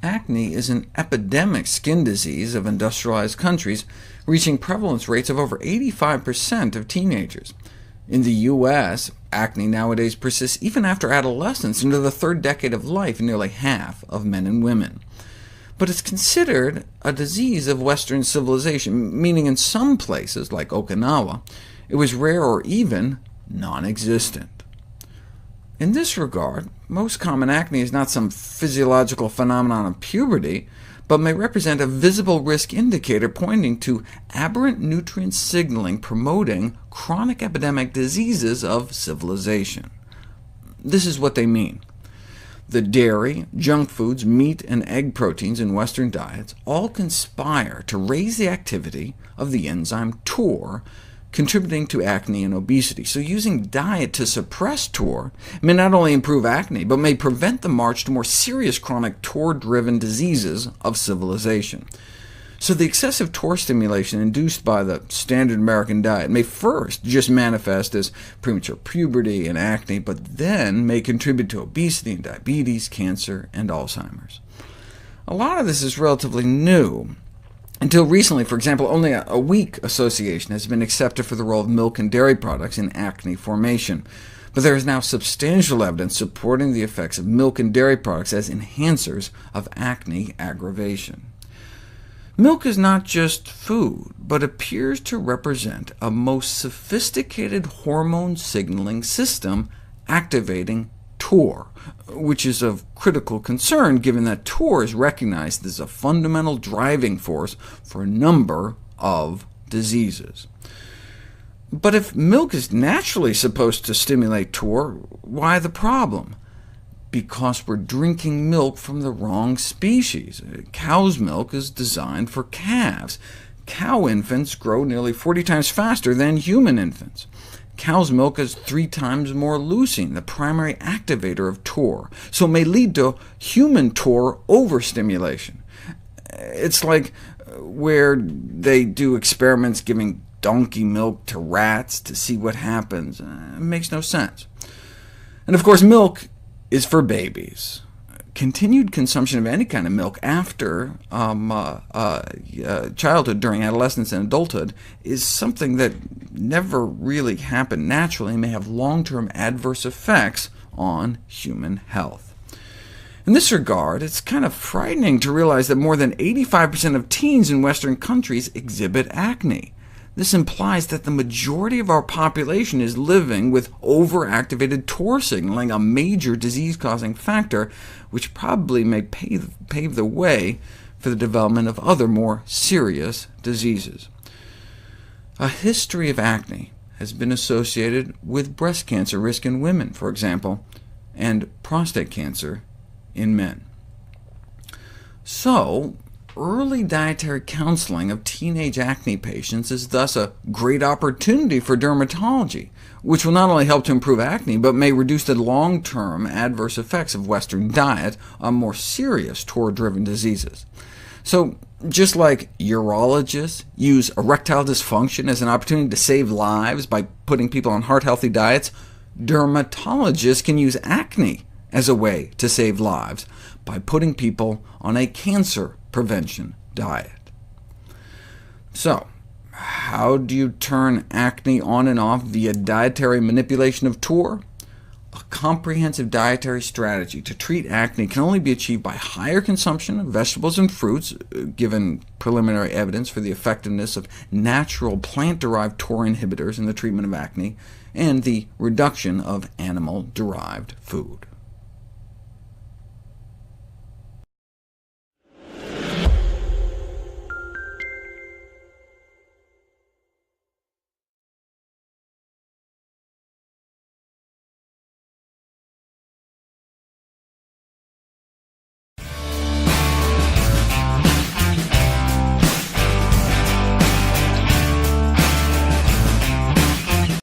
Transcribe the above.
Acne is an epidemic skin disease of industrialized countries, reaching prevalence rates of over 85% of teenagers. In the U.S., acne nowadays persists even after adolescence into the third decade of life in nearly half of men and women. But it's considered a disease of Western civilization, meaning in some places, like Okinawa, it was rare or even non-existent. In this regard, most common acne is not some physiological phenomenon of puberty, but may represent a visible risk indicator pointing to aberrant nutrient signaling promoting chronic epidemic diseases of civilization. This is what they mean. The dairy, junk foods, meat, and egg proteins in Western diets all conspire to raise the activity of the enzyme TOR, contributing to acne and obesity. So using diet to suppress TOR may not only improve acne, but may prevent the march to more serious chronic TOR-driven diseases of civilization. So the excessive TOR stimulation induced by the standard American diet may first just manifest as premature puberty and acne, but then may contribute to obesity and diabetes, cancer, and Alzheimer's. A lot of this is relatively new. Until recently, for example, only a weak association has been accepted for the role of milk and dairy products in acne formation, but there is now substantial evidence supporting the effects of milk and dairy products as enhancers of acne aggravation. Milk is not just food, but appears to represent a most sophisticated hormone signaling system activating TOR, which is of critical concern given that TOR is recognized as a fundamental driving force for a number of diseases. But if milk is naturally supposed to stimulate TOR, why the problem? Because we're drinking milk from the wrong species. Cow's milk is designed for calves. Cow infants grow nearly 40 times faster than human infants. Cow's milk has 3 times more leucine, the primary activator of TOR, so it may lead to human TOR overstimulation. It's like where they do experiments giving donkey milk to rats to see what happens. It makes no sense. And of course, milk is for babies. Continued consumption of any kind of milk after childhood, during adolescence and adulthood, is something that never really happened naturally and may have long-term adverse effects on human health. In this regard, it's kind of frightening to realize that more than 85% of teens in Western countries exhibit acne. This implies that the majority of our population is living with overactivated TOR signaling, a major disease-causing factor, which probably may pave the way for the development of other more serious diseases. A history of acne has been associated with breast cancer risk in women, for example, and prostate cancer in men. So, early dietary counseling of teenage acne patients is thus a great opportunity for dermatology, which will not only help to improve acne, but may reduce the long-term adverse effects of Western diet on more serious TOR-driven diseases. So, just like urologists use erectile dysfunction as an opportunity to save lives by putting people on heart-healthy diets, dermatologists can use acne as a way to save lives by putting people on a cancer prevention diet. So, how do you turn acne on and off via dietary manipulation of TOR? A comprehensive dietary strategy to treat acne can only be achieved by higher consumption of vegetables and fruits, given preliminary evidence for the effectiveness of natural plant-derived TOR inhibitors in the treatment of acne, and the reduction of animal-derived food.